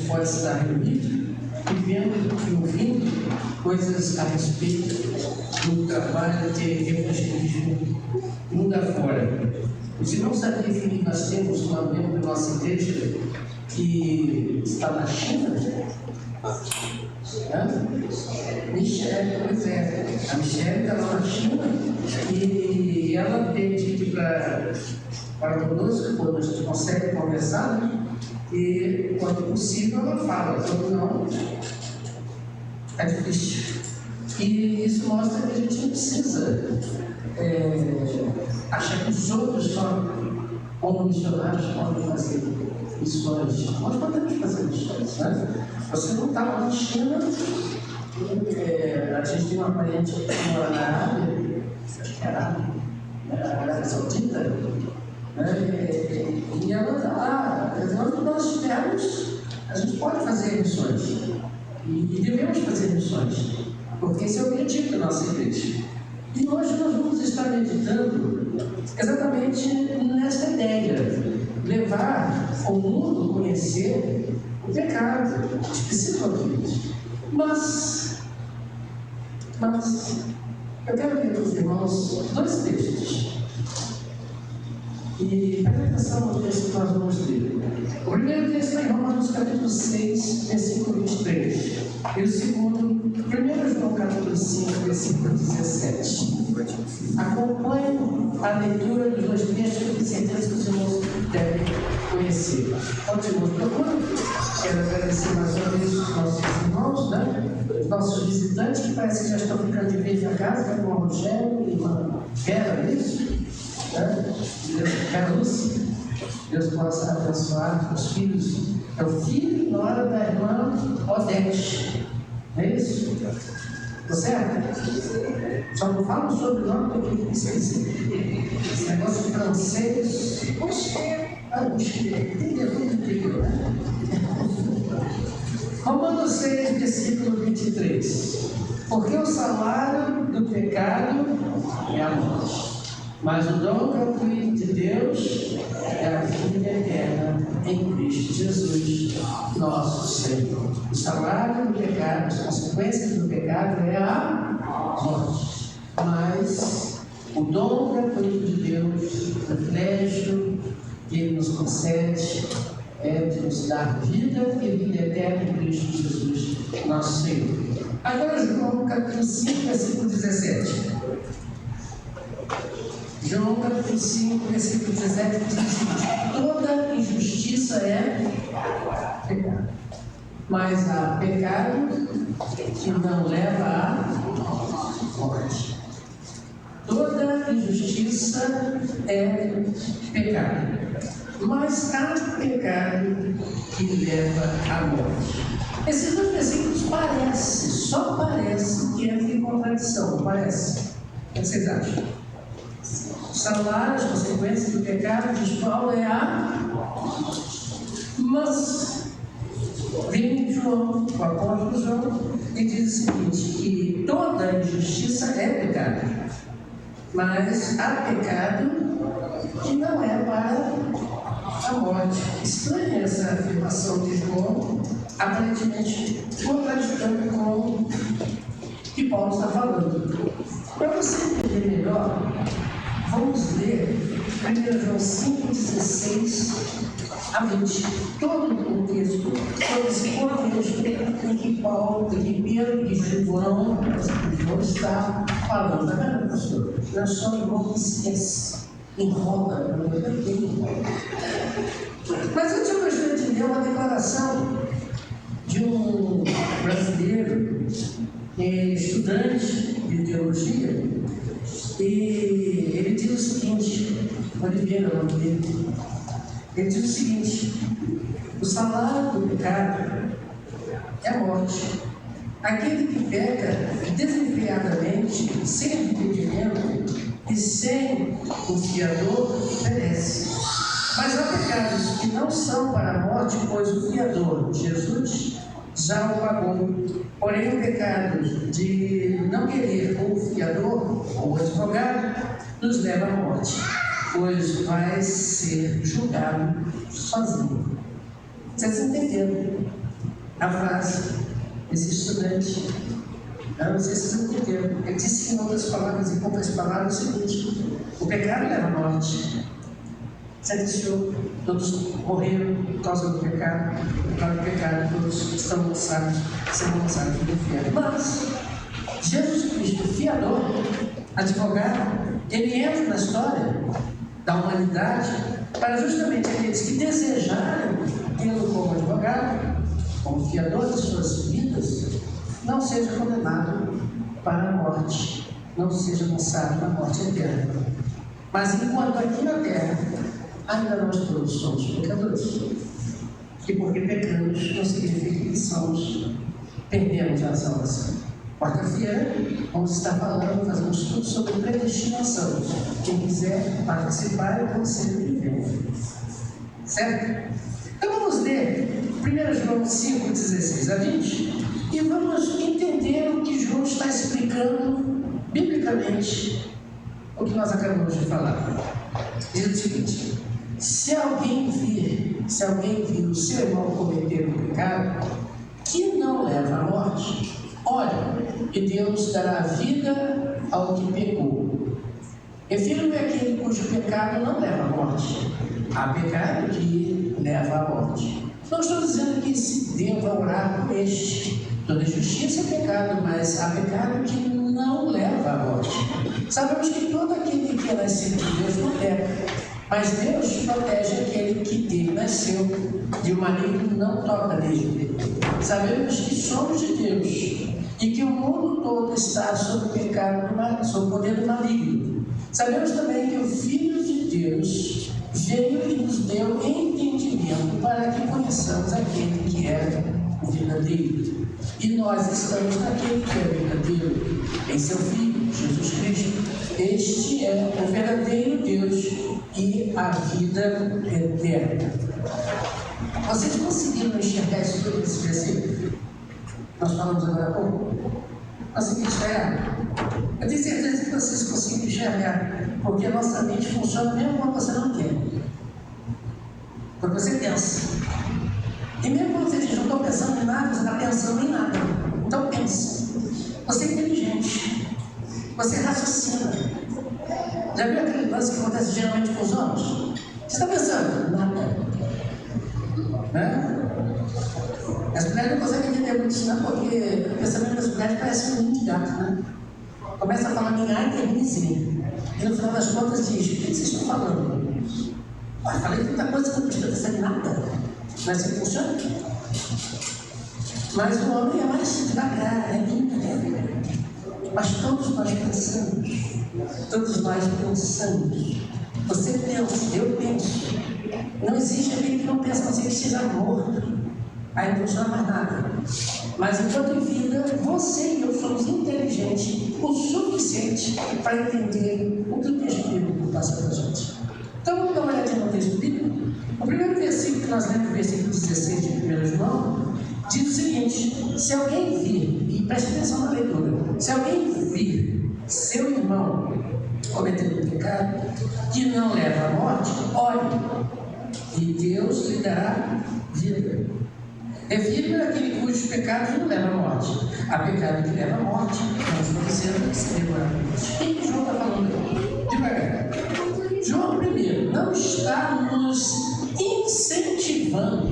gente pode estar reunido e vendo e ouvindo coisas a respeito do trabalho que evangelismo mundo afora. Os irmãos sabem que nós temos uma membro da nossa igreja que está na China? Michele, pois é. A Michele está lá na China e ela pede que para conosco, quando a gente consegue conversar, né? E quando possível ela fala, quando não, é difícil. E isso mostra que a gente não precisa achar que os outros só, como missionários, podem fazer missões. Nós podemos fazer missões, né? Você não está lá na China, a gente tem uma parente que mora na Arábia, acho que é a Arábia Saudita, né? E ela está lá. Onde nós estivermos, a gente pode fazer missões. E devemos fazer missões, porque esse é o objetivo da nossa igreja. E hoje nós vamos estar meditando exatamente nessa ideia, levar o mundo a conhecer o pecado especificamente. Mas eu quero ler para os irmãos dois textos. E presta atenção no texto que nós vamos ler. O primeiro texto é em Romanos capítulo 6, versículo 23. E o segundo, 1 João capítulo 5, versículo 17. Acompanhe a leitura dos dois textos, que tenho certeza que os irmãos devem conhecer. Continuamos procurando. Quero agradecer mais uma vez os nossos irmãos, né? Os nossos visitantes, que parece que já estão ficando de vez na casa, né? Irmão Rogério e irmã Vera, isso? Vera Lúcia. Deus possa abençoar os filhos. É o filho e nora da irmã Odete. Não é isso? Tá certo? Só não falo sobre o nome porque eu esqueci. Esse negócio de francês. Poxa, tem tudo incrível, né? Romanos 6, versículo 23. Porque o salário do pecado é a morte, mas o dom gratuito de Deus é a vida eterna em Cristo Jesus, nosso Senhor. O salário do pecado, as consequências do pecado é a morte, mas o dom gratuito de Deus, o privilégio que Ele nos concede, é de nos dar vida e vida eterna em Cristo Jesus, nosso Senhor. Agora, João capítulo 5, versículo 17. João capítulo 5, versículo 17 diz o seguinte: toda injustiça é pecado, mas há pecado que não leva à morte. Toda injustiça é pecado, mas há pecado que leva à morte. Esses dois versículos só parece que entra em contradição, não parece? O que vocês acham? O salário, as consequências do pecado, diz Paulo, é a morte. Mas vem João, o apóstolo João, e diz o seguinte: que toda injustiça é pecado, mas há pecado que não é para a morte. Estranha essa afirmação de João, aparentemente contraditando com o que Paulo está falando. Para você entender melhor, vamos ler 1 João 5, 16 a 20. Todo o contexto, todo esse contexto em que Paulo, em que Pedro e João está falando. Está vendo, pastor? Não é só João que esquece, enrola, não é bem. Mas antes eu gostaria de ler uma declaração de um brasileiro, estudante de teologia, e ele diz o seguinte: Oliveira, o nome dele. Ele diz o seguinte: o salário do pecado é a morte. Aquele que peca desenfreadamente, sem arrependimento e sem o fiador, perece. Mas há pecados que não são para a morte, pois o fiador, Jesus, já o pagou. Porém, o pecado de não querer o fiador ou o advogado nos leva à morte, pois vai ser julgado sozinho. Vocês entenderam? a frase desse estudante. Eu não sei se vocês entenderam. Ele disse em outras palavras, em poucas palavras, o seguinte: o pecado leva à morte. Sentenciou, todos morreram por causa do pecado, todos estão lançados, sendo lançados no inferno. Mas Jesus Cristo, fiador, advogado, ele entra na história da humanidade para justamente aqueles que desejarem tê-lo como advogado, como fiador de suas vidas, não seja condenado para a morte, não seja lançado na morte eterna. Mas enquanto aqui na terra, ainda nós todos somos pecadores. E porque pecamos, não significa que perdemos a salvação. Quarta-feira, vamos estar falando, fazer um estudo sobre predestinação. Quem quiser participar, eu vou sempre bem-vindo. Certo? Então vamos ler 1 João 5, 16 a 20 e vamos entender o que João está explicando biblicamente o que nós acabamos de falar. Diz o seguinte: se alguém vir o seu irmão cometer um pecado que não leva à morte, olha, e Deus dará vida ao que pecou. Refiro-me àquele cujo pecado não leva à morte. Há pecado que leva à morte. Não estou dizendo que se deva orar por este. Toda justiça é pecado, mas há pecado que não leva à morte. Sabemos que todo aquele que é nascido de Deus não peca, mas Deus protege aquele que dele nasceu, e o maligno não toca nele. Sabemos que somos de Deus e que o mundo todo está sob o pecado, sob o poder do maligno. Sabemos também que o Filho de Deus veio e nos deu entendimento para que conheçamos aquele que é o verdadeiro. E nós estamos naquele que é verdadeiro, em seu Filho, Jesus Cristo. Este é o verdadeiro Deus e a vida eterna. Vocês conseguiram enxergar isso tudo nesse versículo? Nós falamos agora há pouco. Conseguiram enxergar? Eu tenho certeza que vocês conseguem enxergar, porque a nossa mente funciona mesmo quando você não quer. Quando você pensa. E mesmo quando você diz, não estou pensando em nada, você está pensando em nada. Então pense. Você é inteligente. Você raciocina. Já viu aquele lance que acontece geralmente com os homens? Você está pensando? Nada. Né? As mulheres não conseguem entender muito isso, não, porque o pensamento das mulheres parece um ninho de gato, né? Começa a falar minha e termina em zinho. E no final das contas diz, o que vocês estão falando? Ah, falei tanta coisa que eu não estou pensando em nada. Mas assim funciona. Mas o homem é mais devagar, é lindo, né? Mas todos nós pensamos. Todos nós pensamos. Você pensa, eu penso. Não existe alguém que não pensa, não sei que esteja morto. Aí não funciona mais nada. Mas enquanto em vida, você e eu somos inteligentes o suficiente para entender o que o texto bíblico passa para a gente. Então vamos dar uma olhadinha no texto bíblico. O primeiro versículo que nós lemos, o versículo 16 de 1 João, diz o seguinte: se alguém vir, e preste atenção na leitura, se alguém vir seu irmão cometendo um pecado que não leva à morte, olhe, e Deus lhe dará vida. Refiro-me àquele cujos pecados não levam à morte. Há pecado que leva à morte, nós não dizendo que se leva à morte. O que João está falando? Devagar. João, primeiro, não está nos incentivando.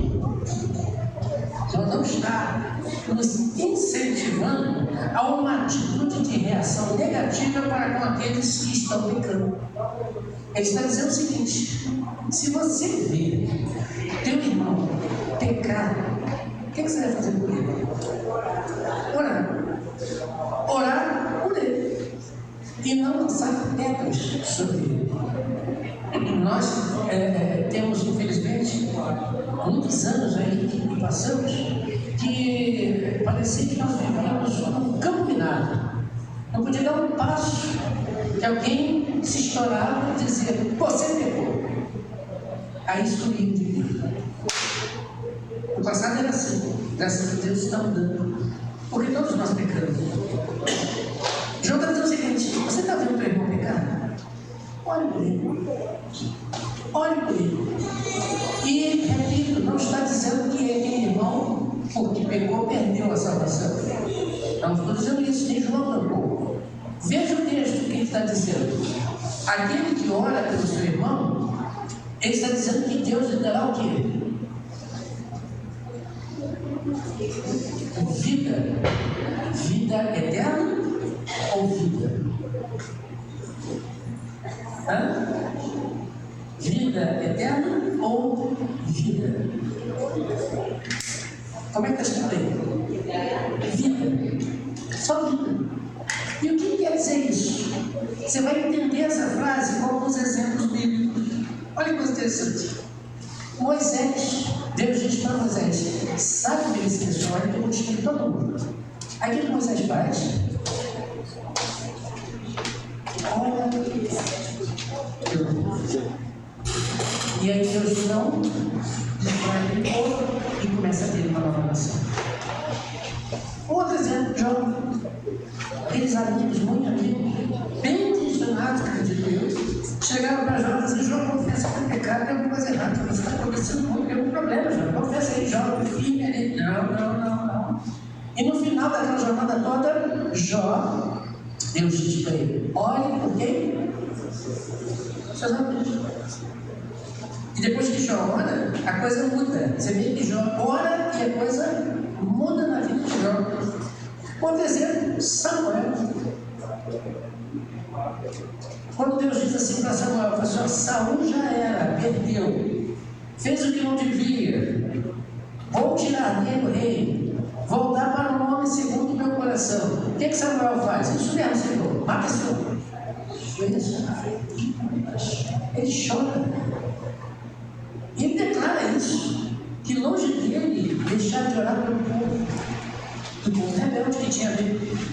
João não está nos incentivando a uma atitude de reação negativa para com aqueles que estão pecando. Ele está dizendo o seguinte: se você vê teu irmão pecar, o que você vai fazer por ele? Orar. Orar por ele. E não lançar pedras sobre ele. Nós temos, infelizmente, muitos anos aí que passamos, que parecia que nós vivíamos num campo minado. Não podia dar um passo que alguém se estourava e dizia, você pecou. Aí sumiu de mim. O passado era assim, graças a Deus está mudando, porque todos nós pecamos. João está dizendo o seguinte: você está vendo o teu irmão pecar? Olhe por ele. Olhe por ele. E, repito, não está dizendo que é irmão porque a salvação. Não estou dizendo isso, nem João tampouco. Veja o texto, o que ele está dizendo. Aquele que ora pelo seu irmão, ele está dizendo que Deus lhe dará o quê? Vida. Vida eterna ou vida? Hã? Vida eterna ou vida? Como é que está escrito aí? Vida. Só vida. E o que quer dizer isso? Você vai entender essa frase com alguns exemplos bíblicos. Olha que coisa interessante. Moisés, Deus diz para Moisés: sabe ver esse pessoal que eu vou destruir todo mundo. Aí o que Moisés faz? Ora, e aí Deus não destrói aquele povo e começa a ter uma nova nação. Outro exemplo, Jó. Aqueles amigos, muito amigos, bem intencionados, acredito eu, chegaram para Jó e disseram: Jó, confessa que o pecado tem alguma coisa errada, você está acontecendo muito, tem algum problema, Jó. Confessa aí, Jó, firme ali. Não. E no final daquela jornada toda, Jó, Deus diz para ele: olhe por quem? Seus amigos. E depois que Jó ora, a coisa muda. Você vê que Jó ora e a coisa muda na vida de Jó. Outro exemplo, Samuel. Quando Deus diz assim para Samuel: Saul já era, perdeu, fez o que não devia, vou tirar dele o rei, vou dar para um homem segundo o meu coração. O que Samuel faz? Isso mesmo, Senhor, mata esse homem. Ele chora. E ele declara isso, que longe dele deixar de orar pelo povo. O povo rebelde que tinha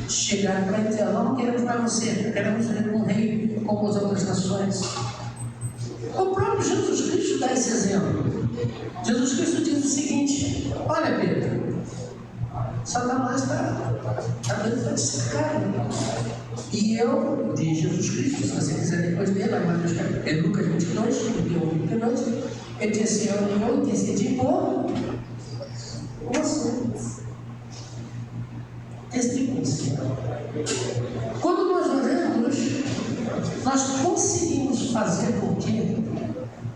chegado para ele dizer: não queremos mais você, queremos um rei como as outras nações. O próprio Jesus Cristo dá esse exemplo. Jesus Cristo diz o seguinte: olha, Pedro, Satanás está dentro da cercar. E eu, diz Jesus Cristo, se você quiser depois ler, é Lucas 22, 21, 22, ele diz assim: eu intercedi por você. Testemunha. Quando nós oramos, nós conseguimos fazer com que,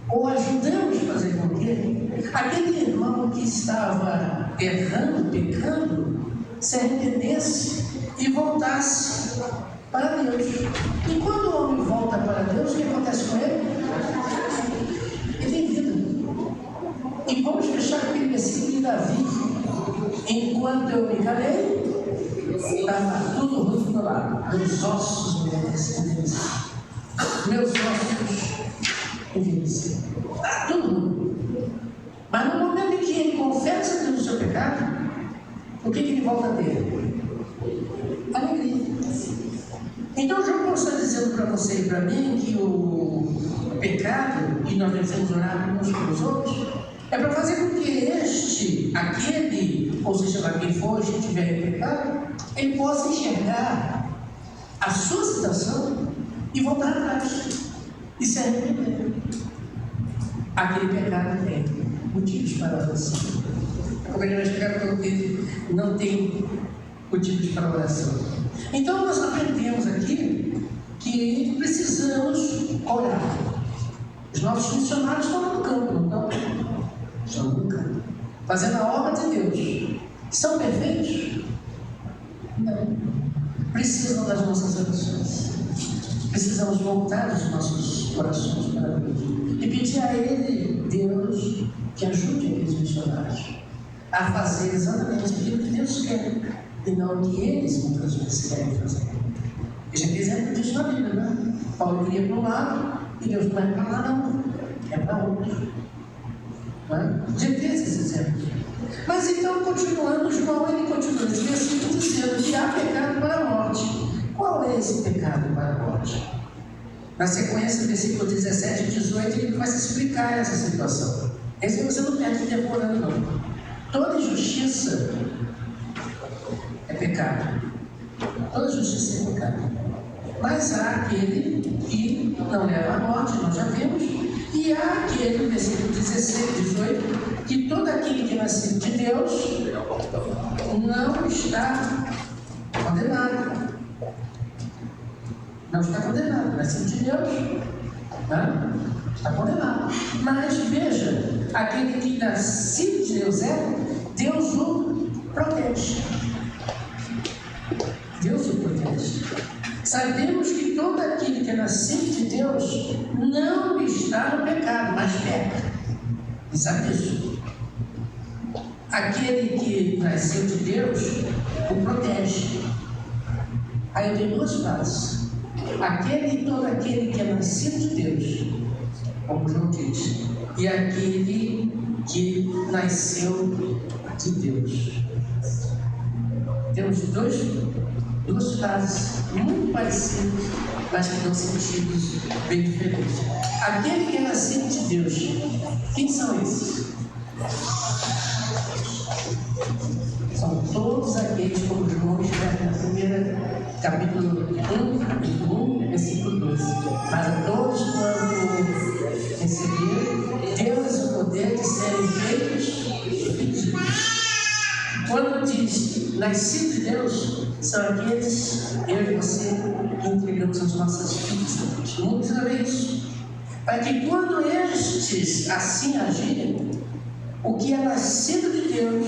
ou ajudamos a fazer com que, aquele irmão que estava errando, pecando, se arrependesse e voltasse para Deus. E quando o homem volta para Deus, o que acontece com ele? Ele tem vida. E vamos fechar com aquele versículo de Davi: enquanto eu me calei, estava tudo ruim do meu lado, meus ossos envelheceram, meus ossos envelheceram, está tudo ruim. Mas no momento em que ele confessa a Deus o seu pecado, o que ele volta a ter? Alegria. Então João Paulo está dizendo para você e para mim que o pecado, e nós devemos orar uns pelos outros, é para fazer com que aquele, ou seja lá quem for, se tiver em pecado, ele possa enxergar a sua situação e voltar atrás e se arrepender. Aquele pecado tem motivos para oração. Como ele vai explicar para ele, não tem motivos para oração. Então nós aprendemos aqui que precisamos orar. Os nossos missionários estão no campo, não estão? Estão no campo, fazendo a obra de Deus. São perfeitos? Não. Precisam das nossas orações. Precisamos voltar os nossos corações para Deus e pedir a Ele, Deus, que ajude aqueles missionários a fazer exatamente aquilo que Deus quer e não o que eles muitas vezes querem fazer. Veja que exemplo disso na Bíblia, né? Paulo queria para um lado e Deus não é para lá, não, é para outro. Já fez esse exemplo. Mas então, continuando, João, ele continua nesse versículo dizendo que há pecado para a morte. Qual é esse pecado para a morte? Na sequência do versículo 17 e 18, ele vai se explicar essa situação. Esse você não perde tempo orando, não. Toda injustiça é pecado. Toda justiça é pecado. Mas há aquele que não leva à morte, nós já vimos. E há aquele, versículo 16, 18, que todo aquele que nasceu de Deus não está condenado. Não está condenado, nascido de Deus, né? Está condenado. Mas veja, aquele que nascido de Deus Deus o protege. Deus o protege. Sabemos que todo aquele que é nascido de Deus não está no pecado, mas peca. E sabe disso? Aquele que nasceu de Deus o protege. Aí eu tenho duas frases. Todo aquele que é nascido de Deus, como João diz, e aquele que nasceu de Deus. Temos duas frases muito parecidas, mas que dão sentidos bem diferentes. Aquele que é nascido de Deus, quem são esses? São todos aqueles, como João escreve na primeira capítulo 1, versículo 12. Mas a todos quando receberam, deu-lhes o poder de serem feitos filhos de Deus. Quando diz nascido de Deus, são aqueles, eu e você, que entregamos as nossas vidas. O mundo precisa ver isso. Para que quando estes assim agirem, o que é nascido de Deus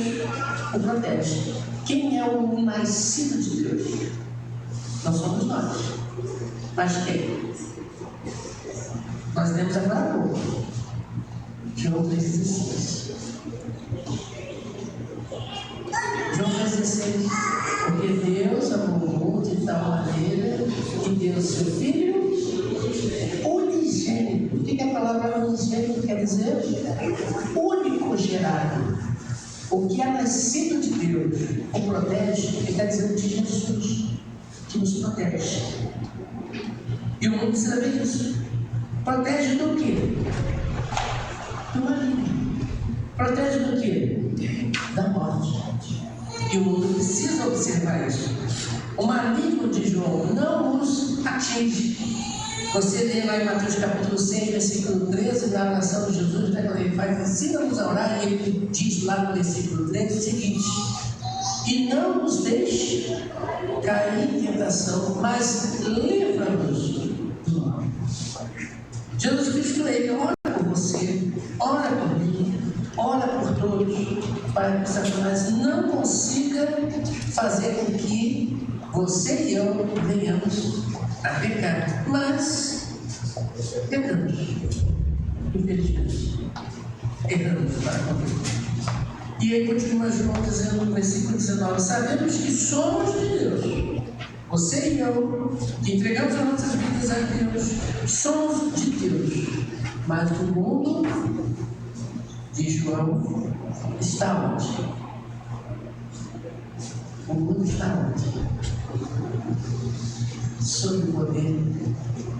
o protege. Quem é o nascido de Deus? Não somos nós. Mas quem? Nós lemos agora há pouco. João 3,16. João 3,16. Porque Deus amou o mundo de tal maneira que deu seu Filho unigênito. O que a palavra unigênito quer dizer? Único gerado. O que é nascido de Deus o protege, ele está dizendo de Jesus, que nos protege. E o mundo precisa ver isso. Protege do quê? Do maligno. Protege do quê? Da morte. E o mundo precisa observar isso. O maligno de João não nos atinge. Você lê lá em Mateus capítulo 6, versículo 13, na oração de Jesus, né, quando ele faz, ensina-nos a orar, e ele diz lá no versículo 13 o seguinte: e não nos deixe cair em tentação, mas livra-nos do mal. Jesus Cristo, ele ora por você, ora por mim, ora por todos, para que Satanás não consiga fazer com que você e eu venhamos a pecar, mas pecamos, infelizmente, erramos para cumprir. E aí continua João dizendo no versículo 19: sabemos que somos de Deus, você e eu, que entregamos as nossas vidas a Deus, somos de Deus, mas o mundo de João está onde? O mundo está onde? Sob o poder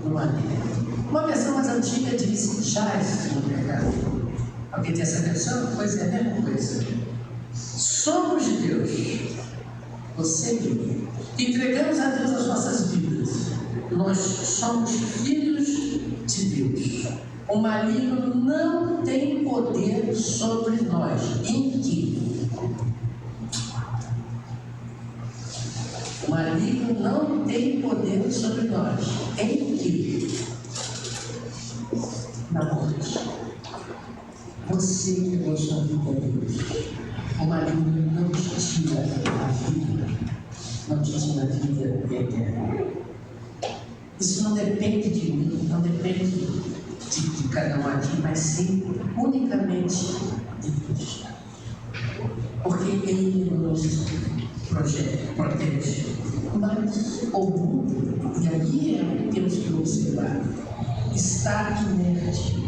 do maligno. Uma versão mais antiga diz: já existe no pecado. Alguém tem essa versão? Pois é a mesma coisa. Somos de Deus, você e eu. Entregamos a Deus as nossas vidas. Nós somos filhos de Deus. O maligno não tem poder sobre nós. Em que? O maligno não tem poder sobre nós. Em que? Na morte. Você entregou sua vida a Deus. O maligno não te tira a vida. Não te tira a vida eterna. Isso não depende de mim, não depende de cada um aqui, mas sim unicamente de Deus. Porque Ele nos protege. Mas o mundo, e aí é o que temos que observar, está inerte,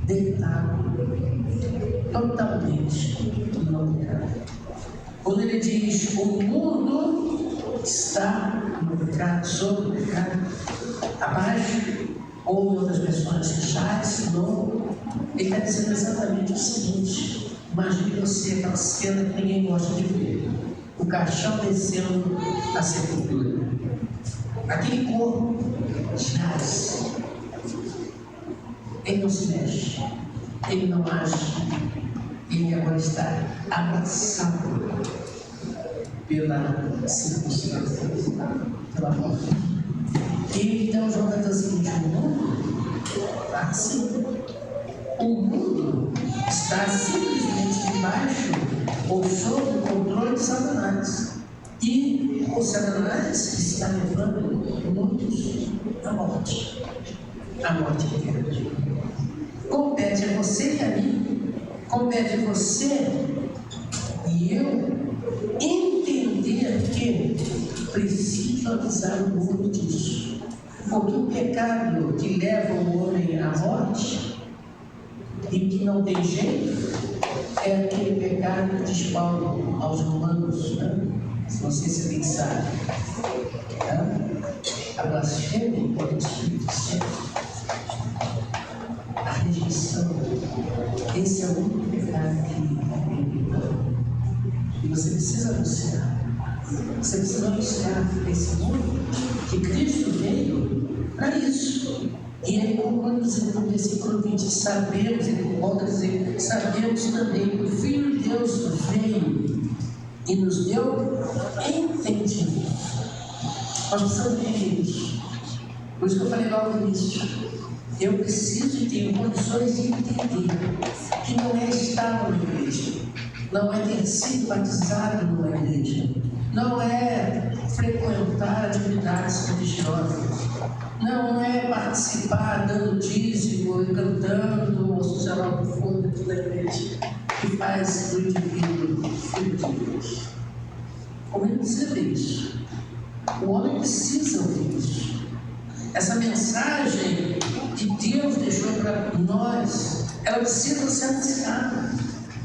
deitado totalmente no pecado. Quando ele diz o mundo está no pecado, sobre o pecado, abaixo, ou em outras versões, já ensinou, ele está dizendo exatamente o seguinte: imagine você aquela cena que ninguém gosta de ver, o caixão descendo a sepultura, aquele corpo jaz, ele não se mexe, ele não age, ele agora está abraçado pela circunstância, pela morte. E então João está assim, o mundo está assim. O mundo está simplesmente debaixo ou sob o controle de Satanás. E o Satanás está levando muitos à morte. A morte eterna. Compete a você e a mim, compete a você e eu entender que preciso avisar o mundo disso. Porque o pecado que leva o homem à morte e que não tem jeito é aquele pecado que diz Paulo aos Romanos, né? Não sei se alguém sabe, né? A blasfêmia contra o Espírito Santo, a rejeição. Esse é o único pecado que e você precisa anunciar. Você precisa anunciar esse mundo que Cristo veio para isso. E ele conclui dizendo no versículo 20: sabemos, ele volta a dizer, sabemos também que o Filho de Deus veio e nos deu entendimento. Nós precisamos entender isso. Por isso que eu falei logo no início. Eu preciso e tenho condições de entender que não é estar numa igreja, não é ter sido batizado numa igreja, não é frequentar atividades religiosas, não é participar dando dízimo e cantando, ou seja lá o que for dentro da igreja, que faz do indivíduo filho de Deus. O homem precisa ver isso. O homem precisa ouvir isso. Essa mensagem que Deus deixou para nós, ela precisa ser anunciada.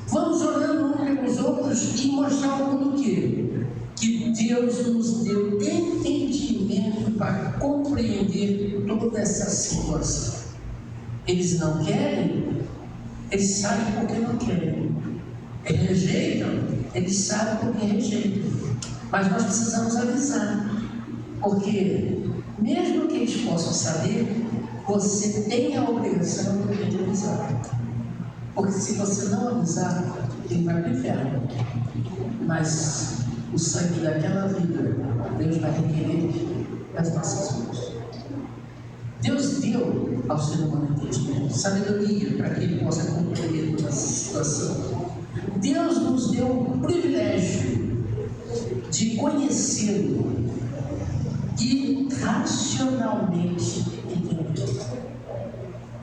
Vamos orando uns pelos outros e mostrar ao mundo que Deus nos deu entendimento para compreender toda essa situação. Eles não querem, eles sabem porque não querem. Eles rejeitam, eles sabem porque rejeitam. Mas nós precisamos avisar, porque mesmo que eles possam saber, você tem a obrigação de avisar. Porque se você não avisar, ele vai para o inferno. Mas o sangue daquela vida, Deus vai requerer das nossas mãos. Deus deu ao ser humano entendimento, sabedoria, para que ele possa compreender toda essa situação. Deus nos deu o privilégio de conhecê-lo e racionalmente entender.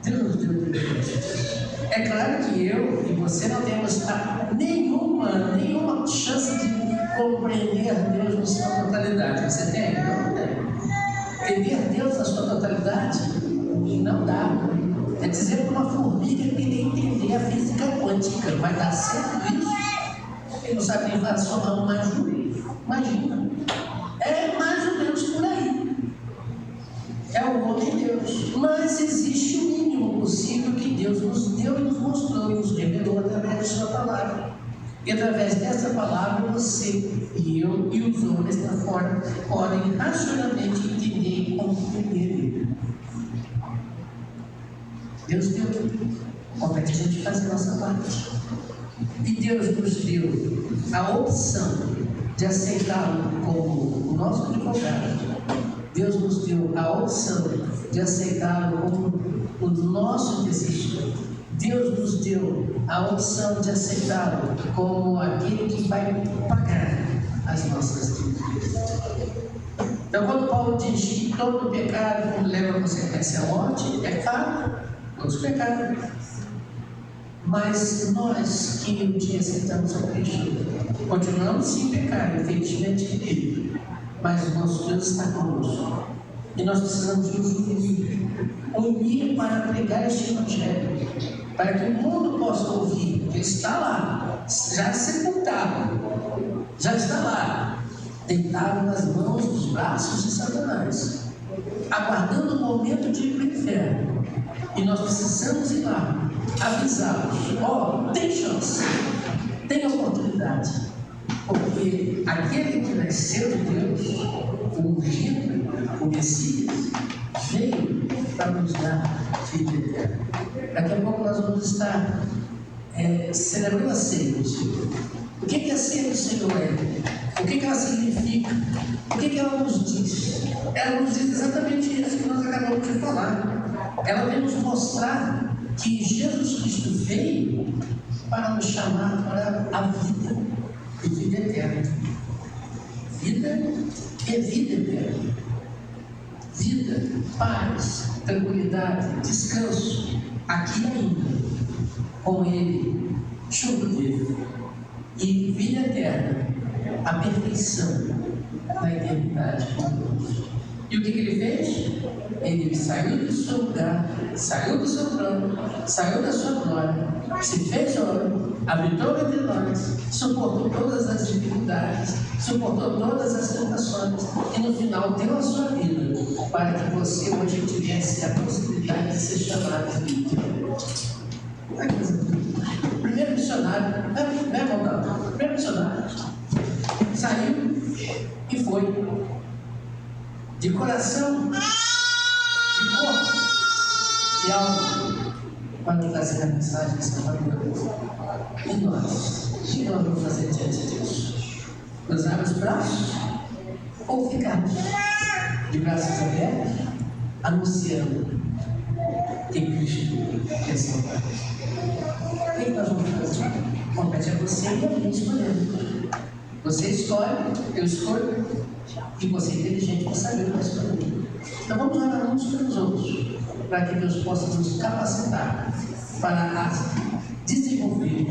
Deus nos deu o privilégio. É claro que eu e você não temos nenhuma chance de compreender Deus na sua totalidade. Você tem? Não tem. Entender Deus na sua totalidade não dá. É dizer para uma formiga que querer entender a física quântica. Vai dar certo isso? Ele não sabe nem transformar uma ajuda. Imagina. É mais ou menos por aí. É o homem de Deus. Mas existe o mínimo possível que Deus nos deu e nos mostrou e nos revelou através de sua palavra. E através dessa palavra você e eu e os homens lá fora podem racionalmente entender e compreender. Deus deu. Compete a gente fazer a nossa parte. E Deus nos deu a opção de aceitá-lo como o nosso advogado. Deus nos deu a opção de aceitá-lo como o nosso intercessor. Deus nos deu a opção de aceitá-lo como aquele que vai pagar as nossas dívidas. Então, quando Paulo diz que todo pecado leva a consequência à morte, é claro, todos os pecados. Mas nós que um dia aceitamos a Cristo, continuamos sem pecar, infelizmente dele. Mas o nosso Deus está conosco. E nós precisamos nos unir para pregar este Evangelho, para que o mundo possa ouvir. Ele está lá, já sepultado, já está lá, deitado nas mãos, nos braços de Satanás, aguardando o momento de ir para o inferno. E nós precisamos ir lá, avisá-los: tem chance, tem oportunidade. Porque aquele que nasceu de Deus, o ungido, o Messias, veio para nos dar vida eterna. Daqui a pouco nós vamos estar celebrando a ceia do Senhor. O que a ceia do Senhor é? O que ela significa? O que ela nos diz? Ela nos diz exatamente isso que nós acabamos de falar. Ela vem nos mostrar que Jesus Cristo veio para nos chamar para a vida, e vida eterna. Vida é vida eterna. Vida, paz, tranquilidade, descanso, aqui ainda, com Ele, junto dele. E vida eterna, a perfeição da eternidade com Deus. E o que ele fez? Ele saiu do seu lugar, saiu do seu trono, saiu da sua glória, se fez homem, habitou entre nós, suportou todas as dificuldades, suportou todas as tentações e no final deu a sua vida para que você hoje tivesse a possibilidade de ser chamado filho de Deus. Primeiro missionário, né, irmão? Primeiro missionário saiu e foi de coração, de corpo, de alma, para trazer a mensagem dessa família. E nós? O que nós vamos fazer diante disso? Cruzar os braços ou ficar de braços abertos, anunciando que Cristo é salvador? O que nós vamos fazer? Compete a você e a mim escolhendo. Você escolhe, eu escolho, e você é inteligente para saber o que vai escolher. Então vamos orar uns pelos outros, para que Deus possa nos capacitar para desenvolver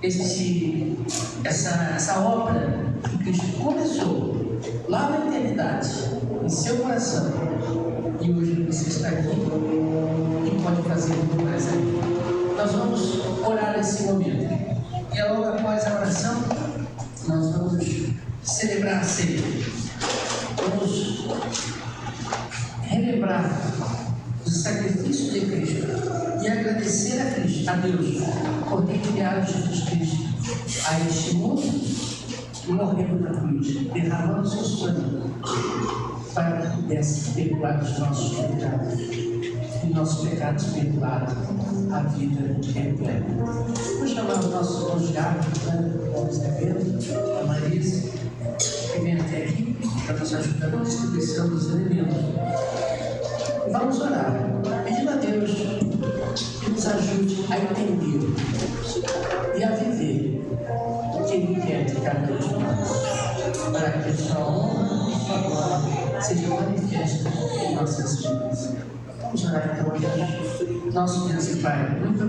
essa obra que Cristo começou lá na eternidade, em seu coração, e hoje você está aqui e pode fazer muito mais ainda. Nós vamos orar nesse momento, e logo após a oração, nós vamos celebrar a ceia. Vamos relembrar o sacrifício de Cristo e agradecer a Cristo, a Deus, por ter enviado Jesus Cristo a este mundo e morrendo na cruz, derramando seu sangue para que pudesse perdoar os nossos pecados e nossos pecados perdoados, a vida eterna. Vou chamar os nossos irmãos diáconos, vamos a Marisa, que vem até aqui para nos ajudar na distribuição dos elementos. E vamos orar, pedindo a Deus que nos ajude a entender e a viver o que Ele quer de cada um de nós, para que a sua honra e sua glória seja manifiesta em nossas vidas. Vamos orar então, nosso Deus e Pai. Muito